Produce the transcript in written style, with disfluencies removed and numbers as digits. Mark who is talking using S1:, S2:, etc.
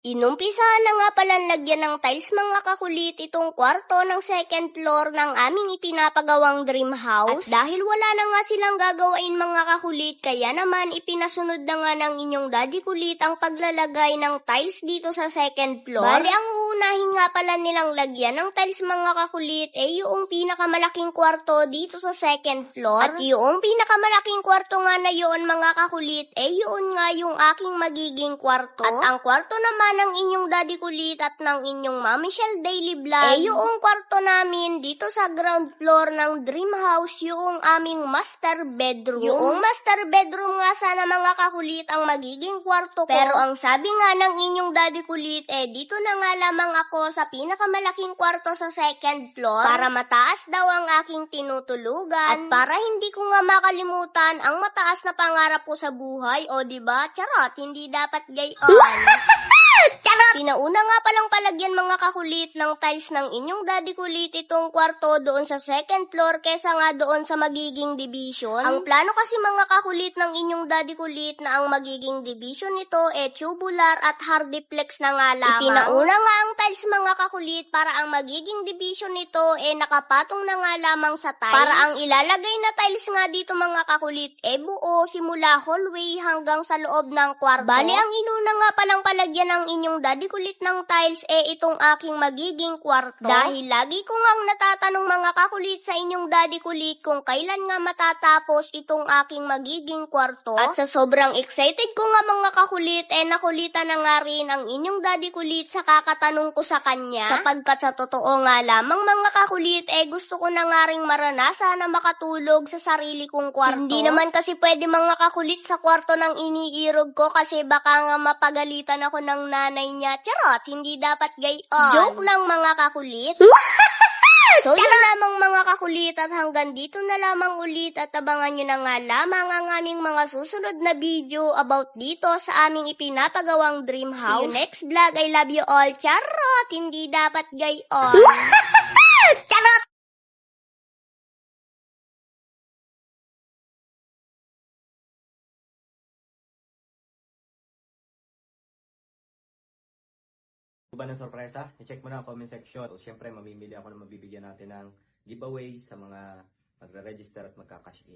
S1: Inumpisahan na nga palang lagyan ng tiles mga kakulit itong kwarto ng second floor ng aming ipinapagawang dream house. At dahil wala na nga silang gagawain mga kakulit, kaya naman ipinasunod na nga ng inyong daddy kulit ang paglalagay ng tiles dito sa second floor. Bali, ang uunahin nga pala nilang lagyan ng tiles mga kakulit yung pinakamalaking kwarto dito sa second floor. At yung pinakamalaking kwarto nga na yun mga kakulit, yun nga yung aking magiging kwarto. At ang kwarto naman ng inyong daddy kulit at ng inyong Mami Shell Daily Vlog, yung kwarto namin dito sa ground floor ng dream house, yung aming master bedroom. Yung master bedroom nga sana mga kakulit ang magiging kwarto ko. Pero ang sabi nga ng inyong daddy kulit, dito na nga lamang ako sa pinakamalaking kwarto sa second floor para mataas daw ang aking tinutulugan at para hindi ko nga makalimutan ang mataas na pangarap ko sa buhay. O diba? Charot, hindi dapat gayon. Pinauna nga palang palagyan mga kakulit ng tiles ng inyong daddy kulit itong kwarto doon sa second floor kesa nga doon sa magiging division. Ang plano kasi mga kakulit ng inyong daddy kulit na ang magiging division nito tubular at hardiplex na nga lamang. Ipinauna nga ang tiles mga kakulit para ang magiging division nito nakapatong na nga lamang sa tiles. Para ang ilalagay na tiles nga dito mga kakulit buo simula hallway hanggang sa loob ng kwarto. Bali, ang inuna nga palang palagyan ng inyong daddy kulit ng tiles itong aking magiging kwarto. Dahil lagi ko ngang natatanong mga kakulit sa inyong daddy kulit kung kailan nga matatapos itong aking magiging kwarto. At sa sobrang excited ko nga mga kakulit nakulitan na nga rin ang inyong daddy kulit sa kakatanong ko sa kanya. Sapagkat sa totoo nga lamang mga kakulit gusto ko na nga ring maranasan na makatulog sa sarili kong kwarto. Hindi naman kasi pwede mga kakulit sa kwarto ng iniirog ko kasi baka nga mapagalitan ako ng nanay niya. Charot, hindi dapat gayon. Joke lang mga kakulit. So yun lamang mga kakulit at hanggang dito na lamang ulit at abangan nyo na nga lamang ang aming mga susunod na video about dito sa aming ipinapagawang dream house. See you next vlog. I love you all. Charot, hindi dapat gayon. Charot!
S2: Ba ng sorpresa? I-check mo na ang comment section. So, syempre, mamimili ako na mabibigyan natin ng giveaway sa mga magre-register at magka-cash in.